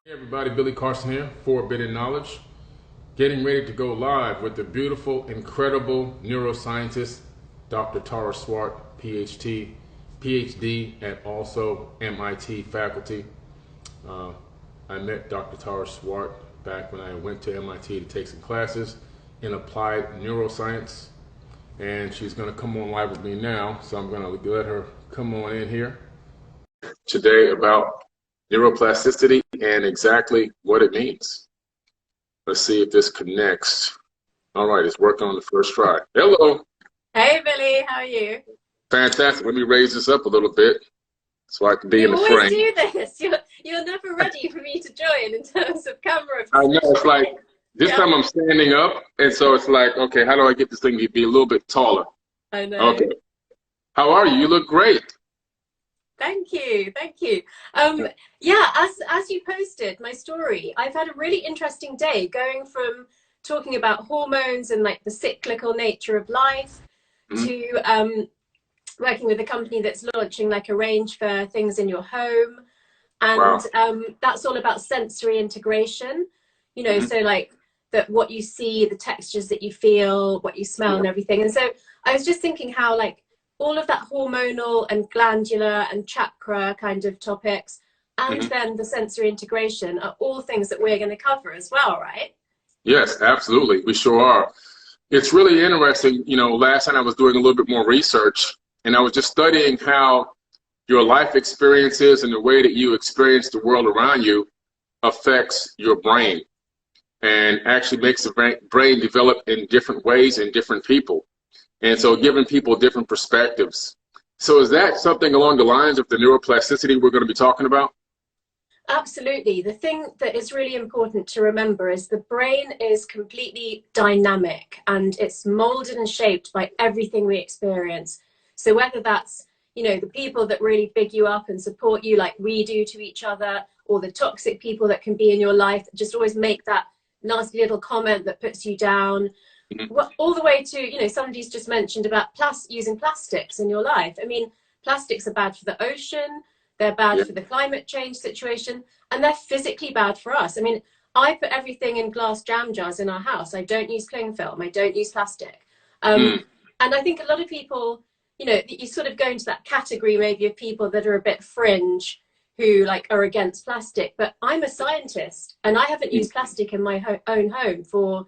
Hey everybody, Billy Carson here, Forbidden Knowledge. Getting ready to go live with the beautiful, incredible neuroscientist, Dr. Tara Swart, PhD, and also MIT faculty. Uh, I met Dr. Tara Swart back when I went to MIT to take some classes in applied neuroscience. And she's going to come on live with me now, so I'm going to let her come on in here today about neuroplasticity and exactly what it means. Let's see if this connects. All right, it's working on the first try. Hello. Hey Billy, how are you? Fantastic. Let me raise this up a little bit so I can be in You the always frame. do this. You're never ready for me to join in terms of camera I know, it's like positioning. this Yeah, time I'm standing up, and so it's like, okay, how do I get this thing to be a little bit taller? I know. Okay. How are you? You look great. Thank you, thank you. Um, yeah, as you posted my story, I've had a really interesting day going from talking about hormones and like the cyclical nature of life Mhm. to working with a company that's launching like a range for things in your home. And Wow. that's all about sensory integration, Hmm. so like that what you see, the textures that you feel, what you smell Yeah. and everything. And so I was just thinking how like all of that hormonal and glandular and chakra kind of topics and Hmm. then the sensory integration are all things that we're going to cover as well, right? Yes, absolutely. We sure are. It's really interesting. Last night I was doing a little bit more research, and I was just studying how your life experiences and the way that you experience the world around you affects your brain and actually makes the brain develop in different ways in different people. And so giving people different perspectives. So is that something along the lines of the neuroplasticity we're going to be talking about? Absolutely. The thing that is really important to remember is the brain is completely dynamic and it's molded and shaped by everything we experience. So whether that's, the people that really big you up and support you like we do to each other, or the toxic people that can be in your life that just always make that nasty little comment that puts you down, Mhm. all the way to, somebody's just mentioned about using plastics in your life. I mean, plastics are bad for the ocean, they're bad Yeah. for the climate change situation, and they're physically bad for us. I mean, I put everything in glass jam jars in our house. I don't use cling film, I don't use plastic. Um, Mm. and I think a lot of people, you sort of go into that category maybe of people that are a bit fringe who like are against plastic. But I'm a scientist and I haven't Mm. used plastic in my own home for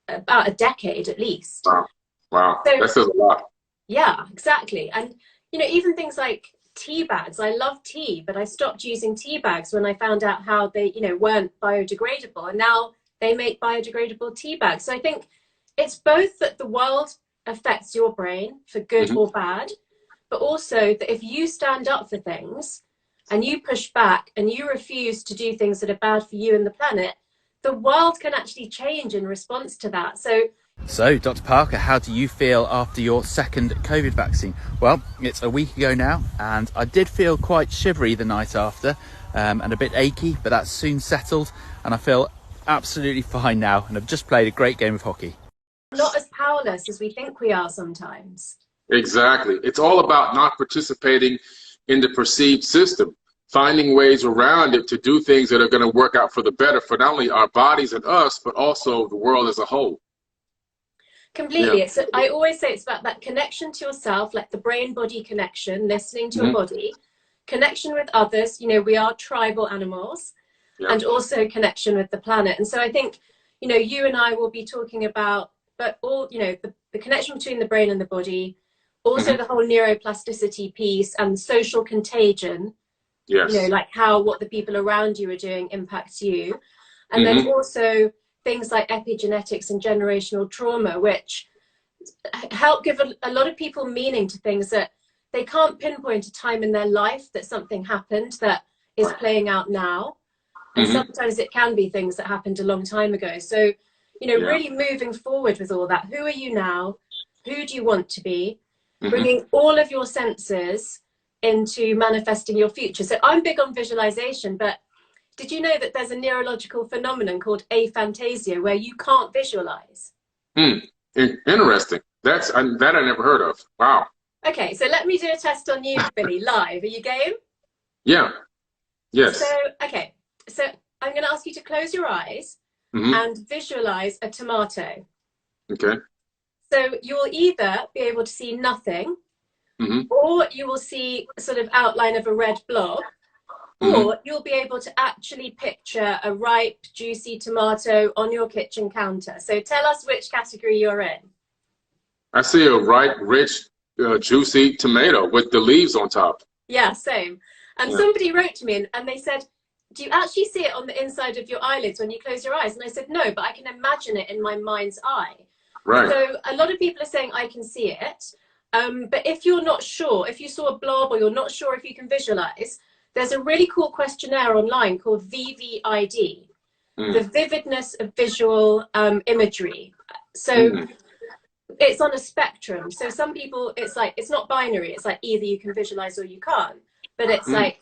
about a decade at least. Wow. Wow. So That says a lot. yeah, exactly. And even things like tea bags. I love tea, but I stopped using tea bags when I found out how they, weren't biodegradable. And now they make biodegradable tea bags. So I think it's both that the world affects your brain for good Hmm. or bad, but also that if you stand up for things and you push back and you refuse to do things that are bad for you and the planet, the world can actually change in response to that. So, Dr. Parker, how do you feel after your second COVID vaccine? Well, it's a week ago now, and I did feel quite shivery the night after and a bit achy, but that's soon settled, and I feel absolutely fine now, and I've just played a great game of hockey. not as powerless as we think we are sometimes. Exactly. It's all about not participating in the perceived system, finding ways around it to do things that are going to work out for the better for not only our bodies and us, but also the world as a whole. Yeah. Completely. I always say it's about that connection to yourself, like the brain body connection, listening to your Hmm. body, connection with others. We are tribal animals, Yeah. and also connection with the planet. And so I think, you and I will be talking about, but all, the connection between the brain and the body, also Hmm. the whole neuroplasticity piece and social contagion, Yes. like how what the people around you are doing impacts you. And then Hmm. also things like epigenetics and generational trauma, which help give a lot of people meaning to things that they can't pinpoint a time in their life that something happened that is playing out now. And Hmm. sometimes it can be things that happened a long time ago. So, Yeah. really moving forward with all that. Who are you now? Who do you want to be? Hmm. Bringing all of your senses into manifesting your future. So I'm big on visualization, but did you know that there's a neurological phenomenon called aphantasia where you can't visualize? Mm. Interesting. That I never heard of. Wow. Okay, so let me do a test on you, Billy, live. Are you game? Yeah. So, Yes. okay, so I'm going to ask you to close your eyes Mm-hmm. and visualize a tomato. Okay. So you'll either be able to see nothing, Mm-hmm. or you will see a sort of outline of a red blob, or you'll be able to actually picture a ripe, juicy tomato on your kitchen counter. So tell us which category you're in. I see a ripe, rich, juicy tomato with the leaves on top. Yeah, same. And somebody wrote to me and they said, do you actually see it on the inside of your eyelids when you close your eyes? And I said, no, but I can imagine it in my mind's eye. Right. So a lot of people are saying, I can see it. But if you're not sure, if you saw a blob or you're not sure if you can visualize, there's a really cool questionnaire online called VVID, the Vividness of Visual Imagery. So it's on a spectrum. So some people, it's like, it's not binary. It's like either you can visualize or you can't. But it's like,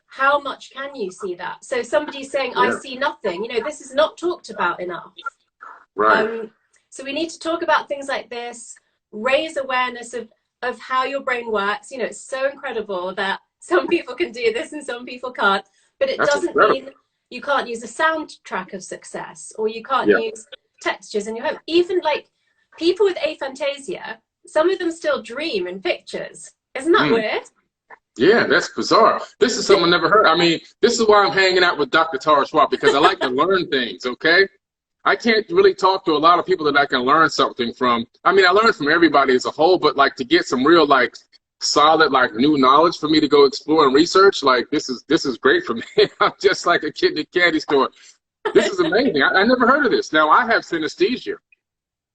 how much can you see that? So somebody's saying, I see nothing. You know, this is not talked about enough. Right. So we need to talk about things like this, raise awareness of how your brain works. You know, it's so incredible that some people can do this and some people can't. But it doesn't mean you can't use a soundtrack of success, or you can't use textures in your home. Even like people with aphantasia, some of them still dream in pictures. Isn't that weird? Yeah, that's bizarre. This is something I never heard. I mean, this is why I'm hanging out with Dr. Tara Swart, because I like to learn things, okay? I can't really talk to a lot of people that I can learn something from. I mean, I learn from everybody as a whole, but like to get some real like solid like new knowledge for me to go explore and research, like this is great for me. I'm just like a kid in a candy store. This is amazing. I never heard of this. Now, I have synesthesia.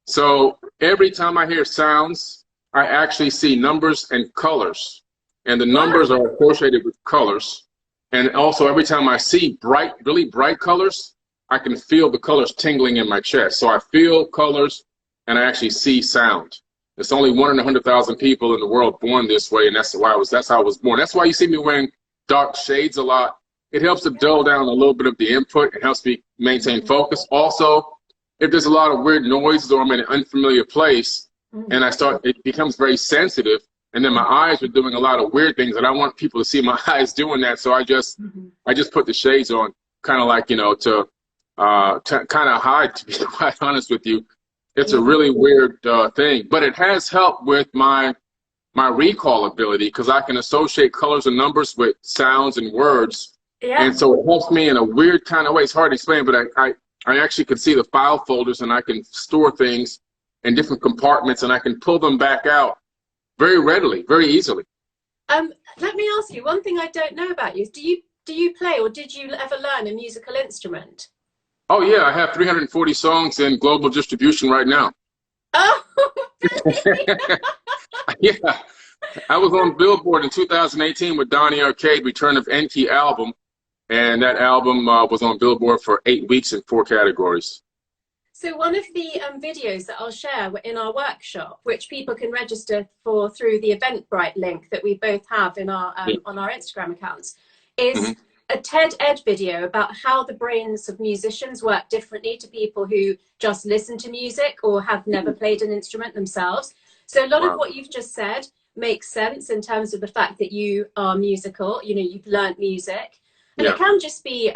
So every time I hear sounds, I actually see numbers and colors. And the numbers are associated with colors. And also every time I see bright, really bright colors, I can feel the colors tingling in my chest. So I feel colors and I actually see sound. It's only 1 in 100,000 people in the world born this way, and that's how I was born. That's why you see me wearing dark shades a lot. It helps to dull down a little bit of the input. It helps me maintain focus. Also, if there's a lot of weird noises or I'm in an unfamiliar place and it becomes very sensitive, and then my eyes are doing a lot of weird things, and I want people to see my eyes doing that. So I just put the shades on, kind of like, you know, to kind of hide, to be quite honest with you. It's a really weird thing, but it has helped with my recall ability, because I can associate colors and numbers with sounds and words. Yeah. And so it helps me in a weird kind of way. It's hard to explain, but I actually can see the file folders, and I can store things in different compartments, and I can pull them back out very readily, very easily. Let me ask you, one thing I don't know about you is, do you play, or did you ever learn a musical instrument? Oh yeah, I have 340 songs in global distribution right now. Oh, yeah. I was on Billboard in 2018 with Donny Arcade, Return of Enki album, and that album was on Billboard for 8 weeks in 4 categories. So one of the videos that I'll share in our workshop, which people can register for through the Eventbrite link that we both have in our on our Instagram accounts, is a TED Ed video about how the brains of musicians work differently to people who just listen to music or have never played an instrument themselves. So a lot of what you've just said makes sense in terms of the fact that you are musical, you know, you've learned music. And it can just be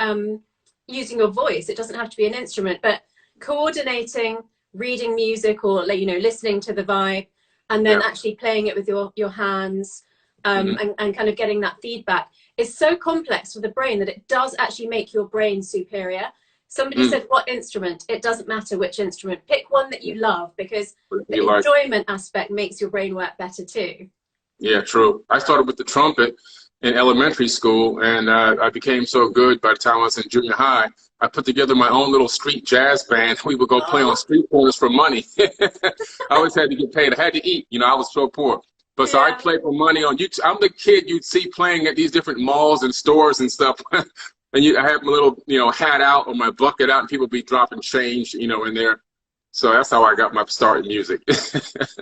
using your voice. It doesn't have to be an instrument, but coordinating, reading music, or, you know, listening to the vibe, and then actually playing it with your hands, and kind of getting that feedback is so complex for the brain that it does actually make your brain superior. Somebody said, what instrument? It doesn't matter which instrument. Pick one that you love, because the enjoyment aspect makes your brain work better too. Yeah, true. I started with the trumpet in elementary school, and I became so good by the time I was in junior high. I put together my own little street jazz band. We would go play on street corners for money. I always had to get paid. I had to eat. You know, I was so poor. But so I'd play for money on YouTube. I'm the kid you'd see playing at these different malls and stores and stuff. And I have my little, you know, hat out or my bucket out, and people be dropping change, you know, in there. So that's how I got my start in music.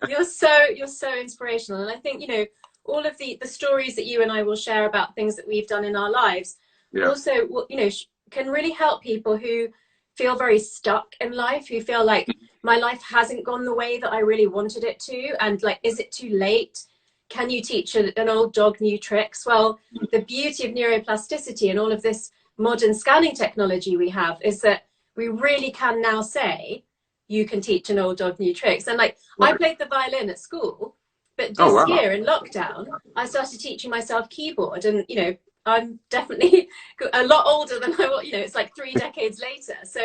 You're so inspirational. And I think, you know, all of the stories that you and I will share about things that we've done in our lives also, you know, can really help people who feel very stuck in life, who feel like my life hasn't gone the way that I really wanted it to. And like, is it too late? Can you teach an old dog new tricks? Well, the beauty of neuroplasticity and all of this modern scanning technology we have is that we really can now say, you can teach an old dog new tricks. And like, I played the violin at school, but this year in lockdown, I started teaching myself keyboard. And, you know, I'm definitely a lot older than I was, you know, it's like 3 decades later. So,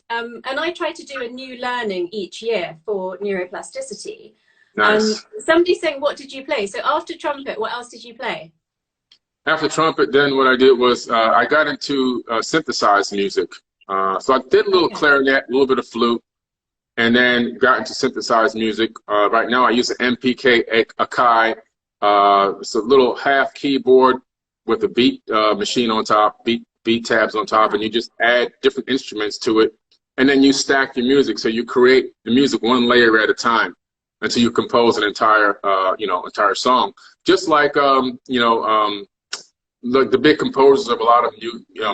and I try to do a new learning each year for neuroplasticity. Nice. Somebody's saying, what did you play? So after trumpet, what else did you play? After trumpet, then what I did was I got into synthesized music. So I did a little clarinet, a little bit of flute, and then got into synthesized music. Right now I use an MPK Akai. It's a little half keyboard with a beat machine on top, beat tabs on top, and you just add different instruments to it. And then you stack your music. So you create the music one layer at a time until you compose an entire, entire song. Just like, the big composers of a lot of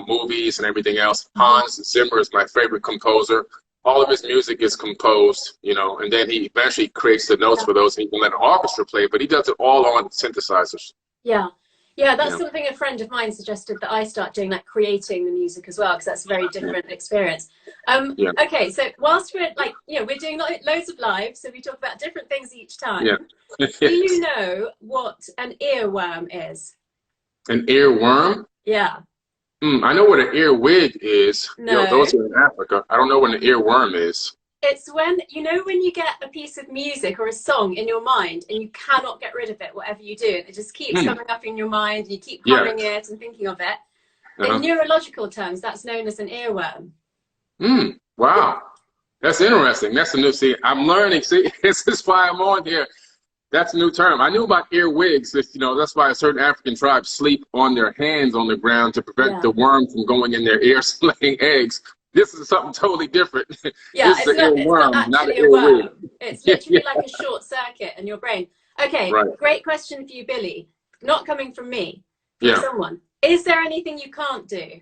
movies and everything else. Hans Zimmer is my favorite composer. All of his music is composed, and then he eventually creates the notes for those, and he can let an orchestra play, but he does it all on synthesizers. Yeah, that's something a friend of mine suggested that I start doing, like creating the music as well, because that's a very different experience. Okay, so whilst we're we're doing loads of live, so we talk about different things each time. Do you know what an earworm is? An earworm? Yeah. I know what an earwig is. No. Those are in Africa. I don't know what an earworm is. It's when you get a piece of music or a song in your mind and you cannot get rid of it, whatever you do. It just keeps coming up in your mind, and you keep humming it and thinking of it. In neurological terms, that's known as an earworm. Wow. That's interesting. That's a new, I'm learning. This is why I'm on here. That's a new term. I knew about earwigs. That's why certain African tribes sleep on their hands on the ground to prevent the worm from going in their ears, laying eggs. This is something totally different. Yeah, this is an earworm, not an earwig. It's literally like a short circuit in your brain. Okay, great question for you, Billy. Not coming from me, from someone. Is there anything you can't do?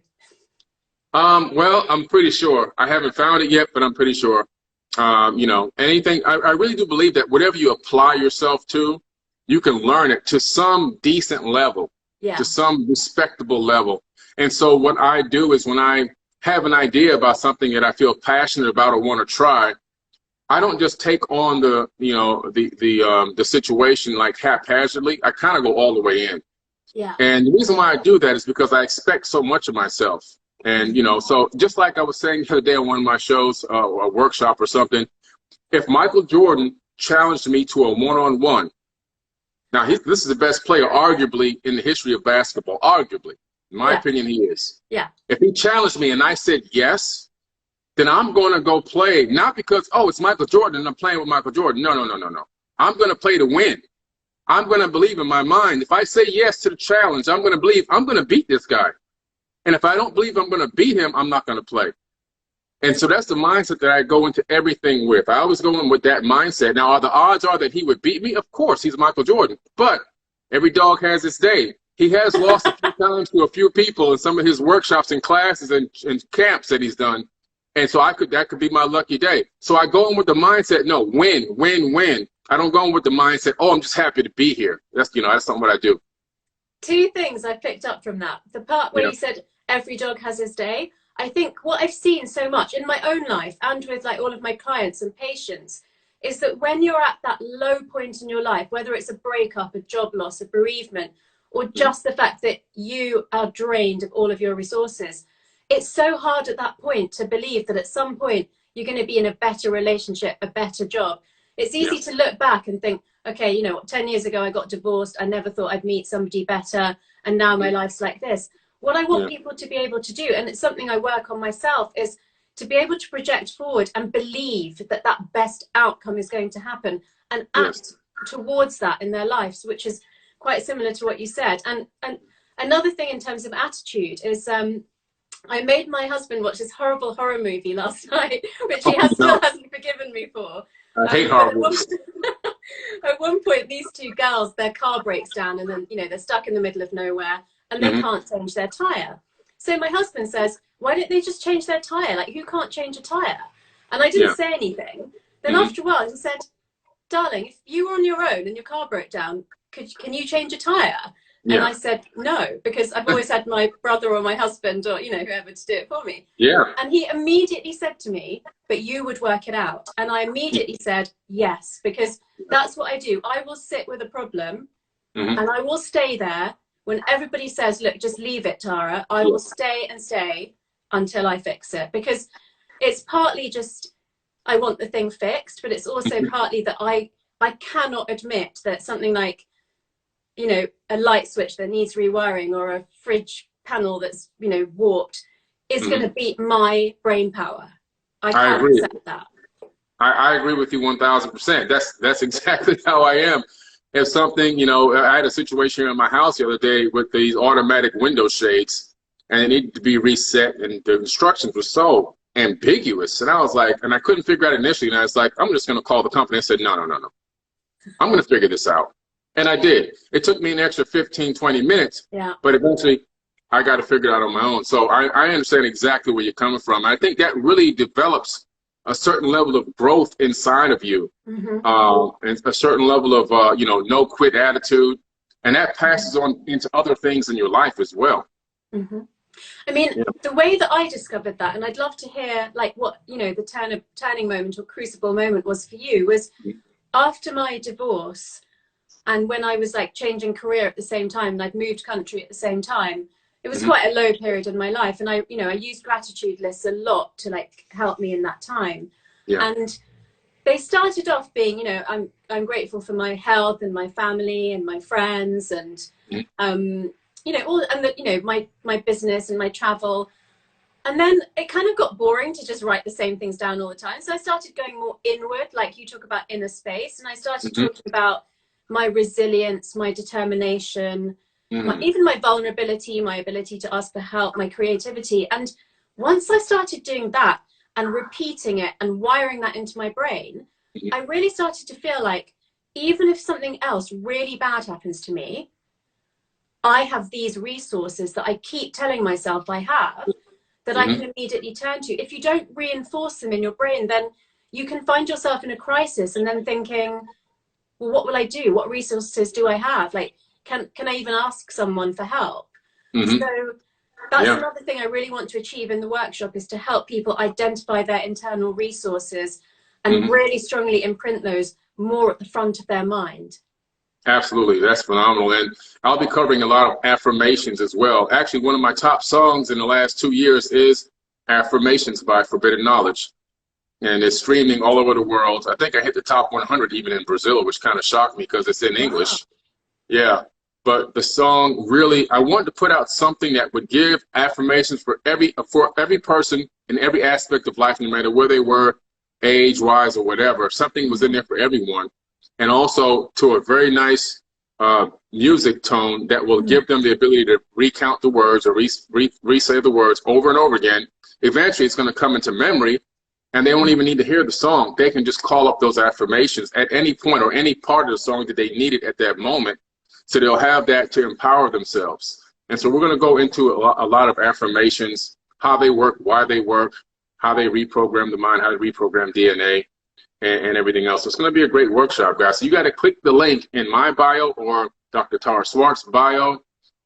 Well, I'm pretty sure. I haven't found it yet, but I'm pretty sure. Anything, I really do believe that whatever you apply yourself to, you can learn it to some decent level, to some respectable level. And so what I do is when I have an idea about something that I feel passionate about or want to try, I don't just take on the situation like haphazardly. I kind of go all the way in. Yeah. And the reason why I do that is because I expect so much of myself. And, so just like I was saying the other day on one of my shows, a workshop or something, if Michael Jordan challenged me to a one-on-one, now this is the best player arguably in the history of basketball, arguably. In my opinion, he is. Yeah. If he challenged me and I said yes, then I'm going to go play, not because, it's Michael Jordan and I'm playing with Michael Jordan. No. I'm going to play to win. I'm going to believe in my mind. If I say yes to the challenge, I'm going to believe I'm going to beat this guy. And if I don't believe I'm going to beat him, I'm not going to play. And so that's the mindset that I go into everything with. I always go in with that mindset. Now, the odds are that he would beat me? Of course, he's Michael Jordan. But every dog has its day. He has lost a few times to a few people in some of his workshops and classes and camps that he's done. And so that could be my lucky day. So I go in with the mindset, no, win, win, win. I don't go in with the mindset, I'm just happy to be here. That's, that's not what I do. Two things I picked up from that. The part where you said every dog has his day. I think what I've seen so much in my own life and with like all of my clients and patients is that when you're at that low point in your life, whether it's a breakup, a job loss, a bereavement, or just the fact that you are drained of all of your resources, it's so hard at that point to believe that at some point you're going to be in a better relationship, a better job. It's easy to look back and think, okay, 10 years ago I got divorced. I never thought I'd meet somebody better. And now my life's like this. What I want people to be able to do, and it's something I work on myself, is to be able to project forward and believe that that best outcome is going to happen and act towards that in their lives, which is quite similar to what you said. And another thing in terms of attitude is I made my husband watch this horrible horror movie last night, which he still hasn't forgiven me for. I hate horror movies. At one point, these two girls, their car breaks down and then, they're stuck in the middle of nowhere and they can't change their tire. So my husband says, why don't they just change their tire? Like, who can't change a tire? And I didn't say anything. Then after a while, he said, darling, if you were on your own and your car broke down, can you change a tire? And Yeah. I said, no, because I've always had my brother or my husband or, you know, whoever to do it for me. Yeah. And he immediately said to me, but you would work it out. And I immediately said, yes, because that's what I do. I will sit with a problem Mm-hmm. and I will stay there when everybody says, look, just leave it, Tara. I will stay and stay until I fix it, because it's partly just I want the thing fixed, but it's also partly that I cannot admit that something like, you know, a light switch that needs rewiring or a fridge panel that's, you know, warped is going to beat my brain power. I can't agree. accept that. I agree with you 1000%. That's exactly how I am. If something, you know, I had a situation in my house the other day with these automatic window shades, and it needed to be reset, and the instructions were so ambiguous. And I was like, and I couldn't figure out initially, and I was like, I'm just going to call the company. I said, no. I'm going to figure this out. And I did. It took me an extra 15, 20 minutes, but eventually I got to figure it out on my own. So I understand exactly where you're coming from. I think that really develops a certain level of growth inside of you, and a certain level of, you know, no quit attitude. And that passes on into other things in your life as well. I mean, the way that I discovered that, and I'd love to hear like what, you know, the turning moment or crucible moment was for you, was after my divorce. And when I was like changing career at the same time, and I'd moved country at the same time, it was quite a low period in my life. And I used gratitude lists a lot to like help me in that time. And they started off being, you know, I'm grateful for my health and my family and my friends and, you know, all, and the, you know, my business and my travel. And then it kind of got boring to just write the same things down all the time. So I started going more inward, like you talk about inner space. And I started talking about my resilience, my determination, even my vulnerability, my ability to ask for help, my creativity. And once I started doing that and repeating it and wiring that into my brain, I really started to feel like even if something else really bad happens to me, I have these resources that I keep telling myself I have that I can immediately turn to. If you don't reinforce them in your brain, then you can find yourself in a crisis and then thinking, well, what will I do? What resources do I have? Like, can I even ask someone for help? So that's another thing I really want to achieve in the workshop, is to help people identify their internal resources and really strongly imprint those more at the front of their mind. Absolutely. That's phenomenal. And I'll be covering a lot of affirmations as well. Actually, one of my top songs in the last 2 years is Affirmations by Forbidden Knowledge. And it's streaming all over the world. I think I hit the top 100 even in Brazil, which kind of shocked me because it's in English. Yeah. But the song really, I wanted to put out something that would give affirmations for every person in every aspect of life, no matter where they were, age-wise or whatever. Something was in there for everyone. And also to a very nice music tone that will give them the ability to recount the words or re-say the words over and over again. Eventually, it's going to come into memory, and they won't even need to hear the song. They can just call up those affirmations at any point or any part of the song that they needed at that moment. So they'll have that to empower themselves. And so we're going to go into a lot of affirmations, how they work, why they work, how they reprogram the mind, how they reprogram DNA, and everything else. So it's going to be a great workshop, guys. So you got to click the link in my bio or Dr. Tara Swart's bio.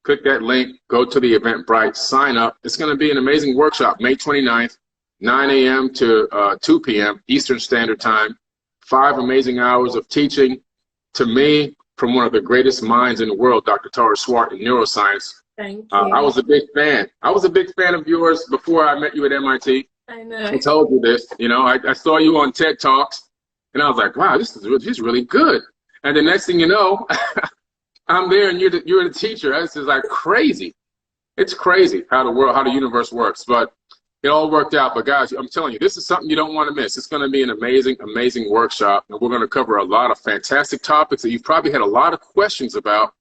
Click that link, go to the Eventbrite, sign up. It's going to be an amazing workshop, May 29th, 9 a.m. to 2 p.m. Eastern Standard Time. 5 amazing hours of teaching to me from one of the greatest minds in the world, Dr. Tara Swart in neuroscience. Thank you. I was a big fan. I was a big fan of yours before I met you at MIT. I know. I told you this. You know, I saw you on TED Talks, and I was like, wow, she's really good. And the next thing you know, I'm there, and you're the teacher. It's just like crazy. It's crazy how the universe works. But it all worked out. But guys, I'm telling you, this is something you don't want to miss. It's going to be an amazing, amazing workshop. And we're going to cover a lot of fantastic topics that you've probably had a lot of questions about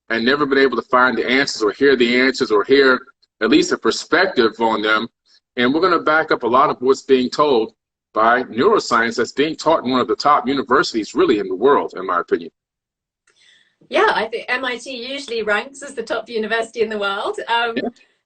and never been able to find the answers or hear the answers or hear at least a perspective on them. And we're going to back up a lot of what's being told by neuroscience that's being taught in one of the top universities really in the world, in my opinion. Yeah, I think MIT usually ranks as the top university in the world.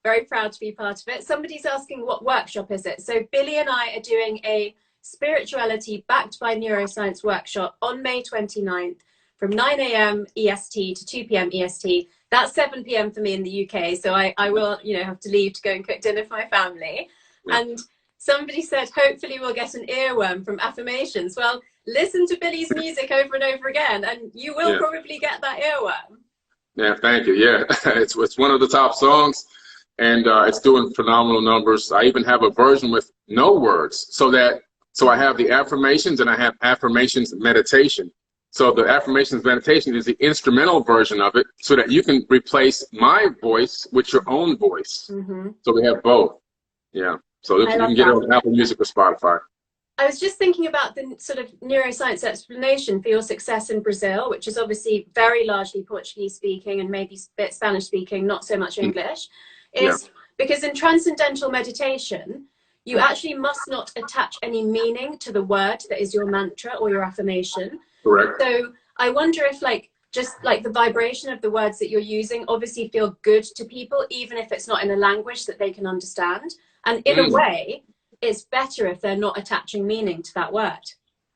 Very proud to be part of it. Somebody's asking, what workshop is it? So Billy and I are doing a spirituality backed by neuroscience workshop on May 29th from 9 a.m. EST to 2 p.m. EST. That's 7 p.m. for me in the UK, so I will, you know, have to leave to go and cook dinner for my family. Yeah. And somebody said, hopefully we'll get an earworm from affirmations. Well, listen to Billy's music over and over again, and you will probably get that earworm. Yeah, thank you. Yeah, it's one of the top songs, and it's doing phenomenal numbers. I even have a version with no words, so I have the affirmations and I have affirmations meditation. So the affirmations meditation is the instrumental version of it, so that you can replace my voice with your own voice. Mm-hmm. So we have both. Yeah. So you can get it on Apple Music or Spotify. I was just thinking about the sort of neuroscience explanation for your success in Brazil, which is obviously very largely Portuguese speaking and maybe a bit Spanish speaking, not so much English, is because in transcendental meditation, you actually must not attach any meaning to the word that is your mantra or your affirmation. Correct. So I wonder if just the vibration of the words that you're using obviously feel good to people, even if it's not in a language that they can understand. And in a way, it's better if they're not attaching meaning to that word.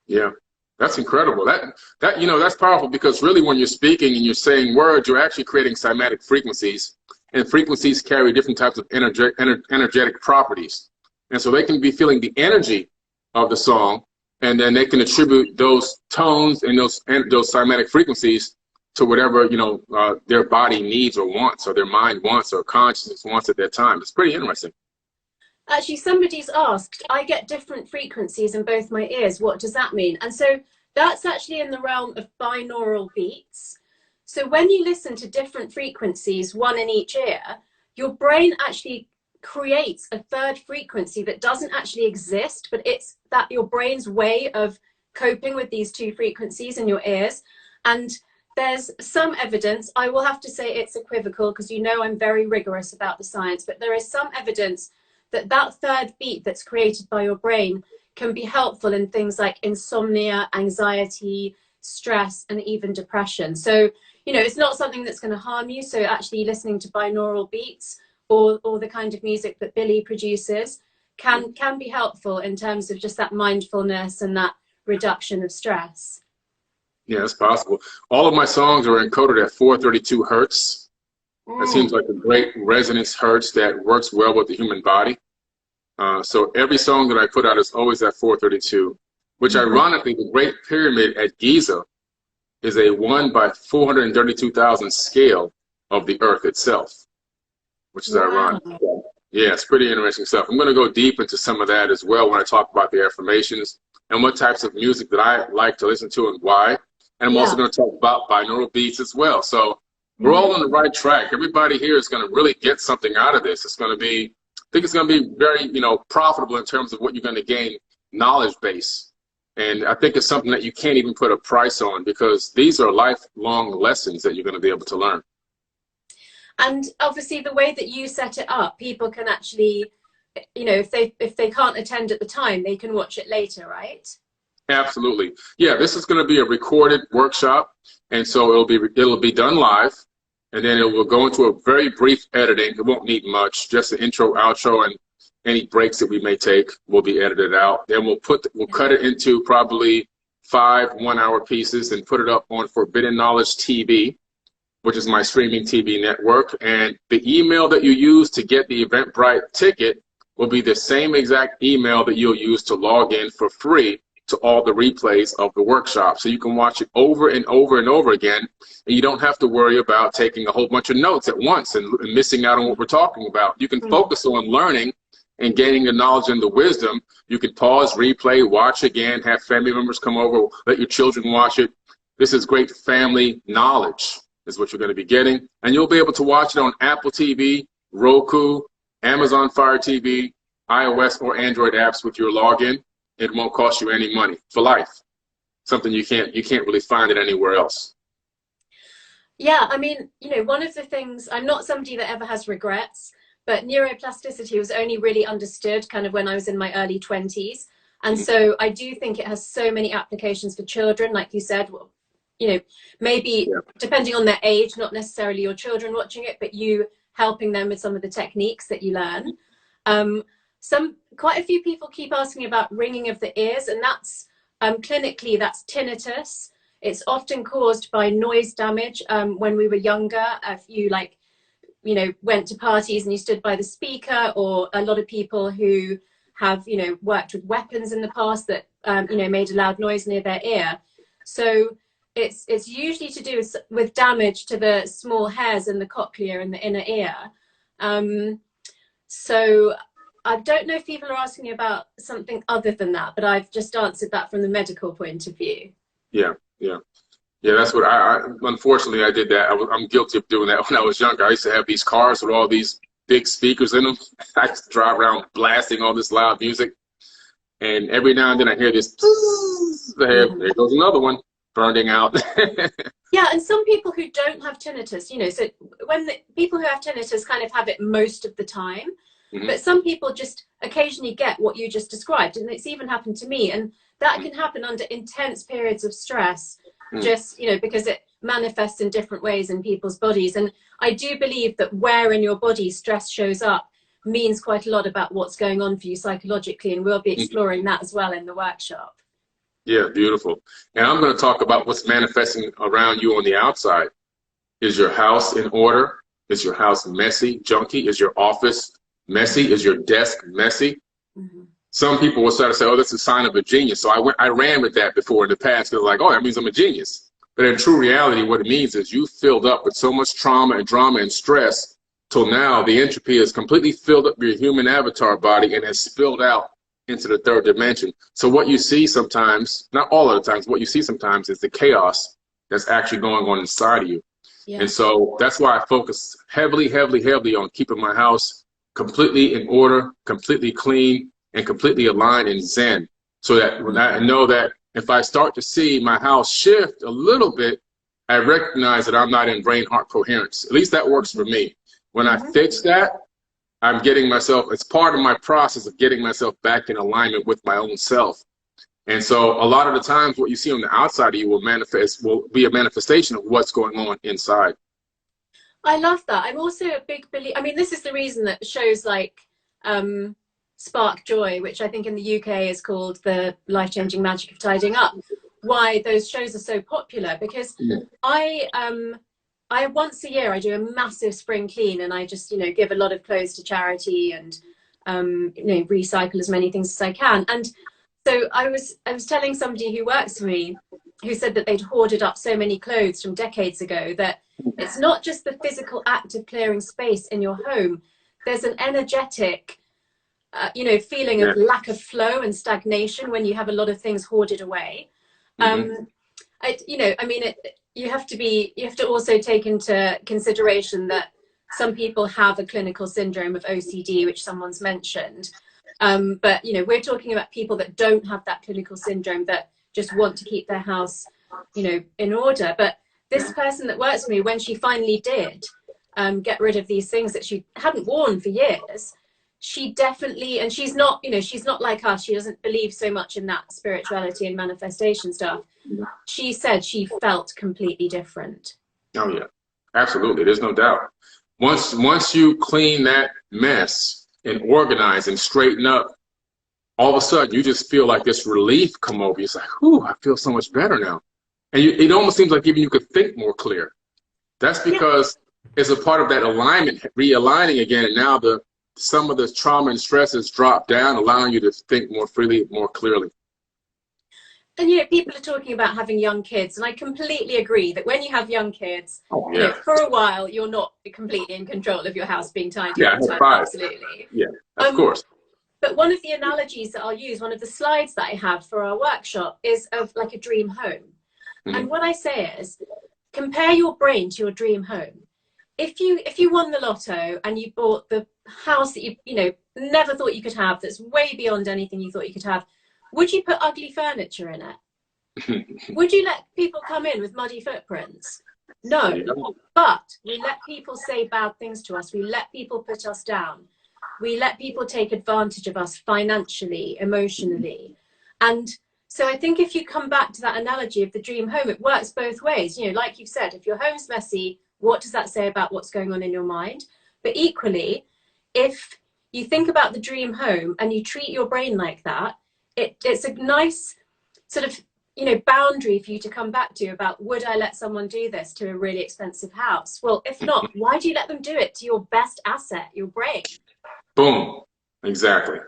Yeah, that's incredible. That you know, that's powerful, because really when you're speaking and you're saying words, you're actually creating cymatic frequencies, and frequencies carry different types of energetic properties. And so they can be feeling the energy of the song, and then they can attribute those tones and those cymatic frequencies to whatever, you know, their body needs or wants, or their mind wants, or consciousness wants at that time. It's pretty interesting. Actually, somebody's asked, I get different frequencies in both my ears. What does that mean? And so that's actually in the realm of binaural beats. So when you listen to different frequencies, one in each ear, your brain actually creates a third frequency that doesn't actually exist, but it's that your brain's way of coping with these two frequencies in your ears. And there's some evidence, I will have to say it's equivocal, because you know I'm very rigorous about the science, but there is some evidence that that third beat that's created by your brain can be helpful in things like insomnia, anxiety, stress, and even depression. So, you know, it's not something that's going to harm you. So actually listening to binaural beats or the kind of music that Billy produces can be helpful in terms of just that mindfulness and that reduction of stress. Yeah, it's possible. All of my songs are encoded at 432 hertz. That seems like a great resonance hertz that works well with the human body. So every song that I put out is always at 432, which ironically, the Great Pyramid at Giza is a 1 by 432,000 scale of the Earth itself, which is ironic. Yeah, it's pretty interesting stuff. I'm going to go deep into some of that as well when I talk about the affirmations and what types of music that I like to listen to and why. And I'm also going to talk about binaural beats as well. So we're all on the right track. Everybody here is going to really get something out of this. It's going to be, I think it's going to be very, you know, profitable in terms of what you're going to gain knowledge base. And I think it's something that you can't even put a price on, because these are lifelong lessons that you're going to be able to learn. And obviously the way that you set it up, people can actually, you know, if they can't attend at the time, they can watch it later, right? Absolutely. Yeah, this is going to be a recorded workshop, and so it'll be done live, and then it will go into a very brief editing. It won't need much, just the intro, outro, and any breaks that we may take will be edited out. Then we'll cut it into probably 5 one-hour pieces and put it up on Forbidden Knowledge TV, which is my streaming TV network. And the email that you use to get the Eventbrite ticket will be the same exact email that you'll use to log in for free to all the replays of the workshop. So you can watch it over and over and over again, and you don't have to worry about taking a whole bunch of notes at once and missing out on what we're talking about. You can focus on learning and gaining the knowledge and the wisdom. You can pause, replay, watch again, have family members come over, let your children watch it. This is great family knowledge is what you're going to be getting. And you'll be able to watch it on Apple TV, Roku, Amazon Fire TV, iOS or Android apps with your login. It won't cost you any money for life. Something you can't really find it anywhere else. Yeah, I mean, you know, one of the things, I'm not somebody that ever has regrets, but neuroplasticity was only really understood kind of when I was in my early 20s. And so I do think it has so many applications for children, like you said, well, you know, maybe depending on their age, not necessarily your children watching it, but you helping them with some of the techniques that you learn. Quite a few people keep asking about ringing of the ears, and that's clinically, that's tinnitus. It's often caused by noise damage. When we were younger, if you went to parties and you stood by the speaker, or a lot of people who have, worked with weapons in the past that, made a loud noise near their ear. So it's usually to do with damage to the small hairs in the cochlea in the inner ear. So I don't know if people are asking about something other than that, but I've just answered that from the medical point of view. Yeah. That's what unfortunately I did that. I'm guilty of doing that when I was younger. I used to have these cars with all these big speakers in them. I used to drive around blasting all this loud music. And every now and then I hear this, there goes another one burning out. Yeah, and some people who don't have tinnitus, so when the people who have tinnitus kind of have it most of the time, but some people just occasionally get what you just described, and it's even happened to me, and that can happen under intense periods of stress, just, because it manifests in different ways in people's bodies. And I do believe that where in your body stress shows up means quite a lot about what's going on for you psychologically, and we'll be exploring that as well in the workshop. Yeah, beautiful. And I'm going to talk about what's manifesting around you on the outside. Is your house in order? Is your house messy, junky? Is your office messy? Is your desk messy? Some people will start to say, oh, that's a sign of a genius. So I ran with that before in the past, because like, oh, that means I'm a genius. But in true reality, what it means is you filled up with so much trauma and drama and stress till now the entropy has completely filled up your human avatar body and has spilled out into the third dimension. So what you see sometimes, not all of the times, what you see sometimes is the chaos that's actually going on inside of you. Yeah. And so that's why I focus heavily on keeping my house completely in order, completely clean, and completely aligned in Zen. So that when I know that if I start to see my house shift a little bit, I recognize that I'm not in brain-heart coherence. At least that works for me. When I fix that, I'm getting myself, it's part of my process of getting myself back in alignment with my own self. And so a lot of the times what you see on the outside of you will be a manifestation of what's going on inside. I love that. I'm also a big believer. I mean, this is the reason that shows like Spark Joy, which I think in the UK is called The Life-Changing Magic of Tidying Up, why those shows are so popular, because I once a year I do a massive spring clean, and I just give a lot of clothes to charity and recycle as many things as I can. And so I was telling somebody who works for me, who said that they'd hoarded up so many clothes from decades ago, that it's not just the physical act of clearing space in your home. There's an energetic feeling of lack of flow and stagnation when you have a lot of things hoarded away. You have to also take into consideration that some people have a clinical syndrome of OCD, which someone's mentioned. But we're talking about people that don't have that clinical syndrome, that just want to keep their house, in order. But this person that works for me, when she finally did get rid of these things that she hadn't worn for years, she definitely, and she's not like us, she doesn't believe so much in that spirituality and manifestation stuff. She said she felt completely different. Oh yeah, absolutely. There's no doubt. Once you clean that mess and organize and straighten up, all of a sudden you just feel like this relief come over you. It's like, whew, I feel so much better now. And it almost seems like even you could think more clear. That's because it's a part of that alignment, realigning again, and now some of the trauma and stress has dropped down, allowing you to think more freely, more clearly. And people are talking about having young kids, and I completely agree that when you have young kids, for a while you're not completely in control of your house being tidy all the time. Absolutely. Yeah, of course. But one of the analogies that I'll use, one of the slides that I have for our workshop, is of like a dream home. And what I say is, compare your brain to your dream home. If you won the lotto and you bought the house that you never thought you could have, that's way beyond anything you thought you could have, would you put ugly furniture in it? Would you let people come in with muddy footprints? No. But we let people say bad things to us. We let people put us down. We let people take advantage of us financially, emotionally. And so I think if you come back to that analogy of the dream home, it works both ways. Like you've said, if your home's messy, what does that say about what's going on in your mind? But equally, if you think about the dream home and you treat your brain like that, it's a nice sort of boundary for you to come back to about, would I let someone do this to a really expensive house? Well, if not, why do you let them do it to your best asset, your brain? Boom. Exactly.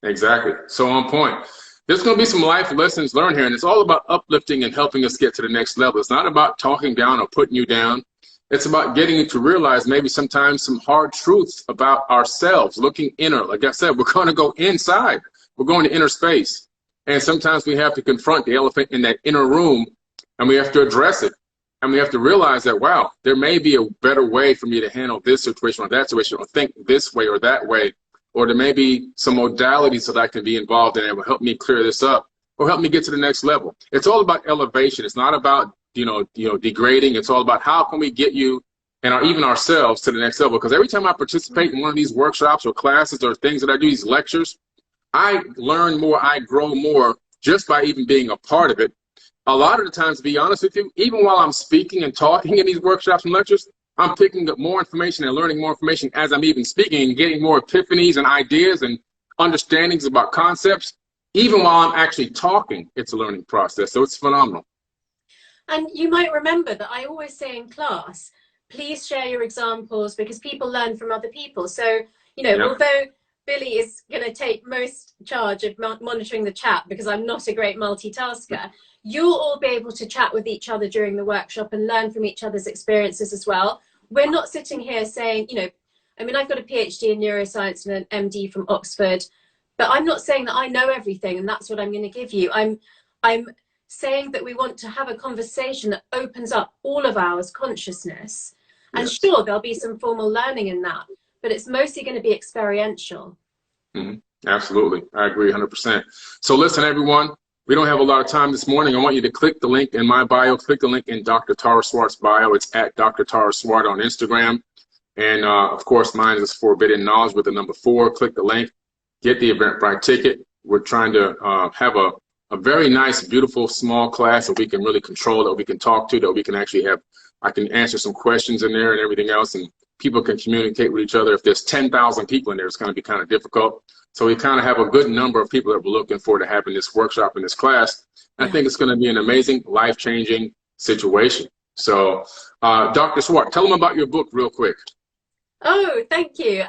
Exactly. So on point. There's going to be some life lessons learned here, and it's all about uplifting and helping us get to the next level. It's not about talking down or putting you down. It's about getting you to realize maybe sometimes some hard truths about ourselves, looking inner. Like I said, we're going to go inside. We're going to inner space. And sometimes we have to confront the elephant in that inner room, and we have to address it. And we have to realize that, wow, there may be a better way for me to handle this situation or that situation, or think this way or that way. Or there may be some modalities that I can be involved in that will help me clear this up or help me get to the next level. It's all about elevation. It's not about, degrading. It's all about how can we get you and even ourselves to the next level. Because every time I participate in one of these workshops or classes or things that I do, these lectures, I learn more, I grow more just by even being a part of it. A lot of the times, to be honest with you, even while I'm speaking and talking in these workshops and lectures, I'm picking up more information and learning more information as I'm even speaking and getting more epiphanies and ideas and understandings about concepts. Even while I'm actually talking, it's a learning process. So it's phenomenal. And you might remember that I always say in class, please share your examples because people learn from other people. So, although Billy is going to take most charge of monitoring the chat because I'm not a great multitasker, you'll all be able to chat with each other during the workshop and learn from each other's experiences as well. We're not sitting here saying, I've got a PhD in neuroscience and an MD from Oxford, but I'm not saying that I know everything and that's what I'm going to give you. I'm saying that we want to have a conversation that opens up all of our consciousness. And Yes. sure, there'll be some formal learning in that, but it's mostly going to be experiential. Mm-hmm. Absolutely. I agree 100%. So listen, everyone, we don't have a lot of time this morning. I want you to click the link in my bio, click the link in Dr. Tara Swart's bio. It's at Dr. Tara Swart on Instagram. And of course, mine is Forbidden Knowledge with the number 4. Click the link, get the Eventbrite ticket. We're trying to have a very nice, beautiful, small class that we can really control, that we can talk to, that we can actually have. I can answer some questions in there and everything else, and people can communicate with each other. If there's 10,000 people in there, it's going to be kind of difficult. So we kind of have a good number of people that we're looking forward to having this workshop in this class. And I think it's going to be an amazing, life-changing situation. So, Dr. Swart, tell them about your book real quick. Oh, thank you.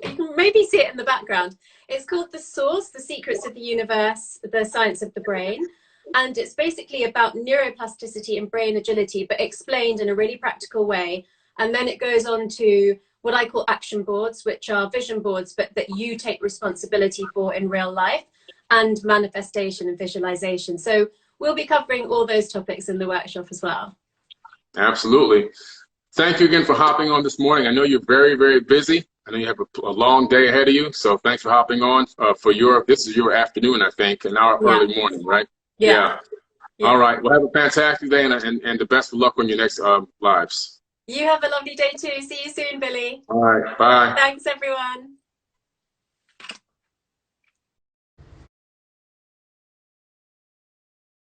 You can maybe see it in the background. It's called The Source, The Secrets of the Universe, The Science of the Brain. And it's basically about neuroplasticity and brain agility, but explained in a really practical way. And then it goes on to what I call action boards, which are vision boards, but that you take responsibility for in real life, and manifestation and visualization. So we'll be covering all those topics in the workshop as well. Absolutely. Thank you again for hopping on this morning. I know you're very, very busy. I know you have a long day ahead of you. So thanks for hopping on this is your afternoon, I think, and our early morning, right? Yeah. All right. Well, have a fantastic day and the best of luck on your next lives. You have a lovely day too. See you soon, Billy. All right. Bye. Thanks, everyone.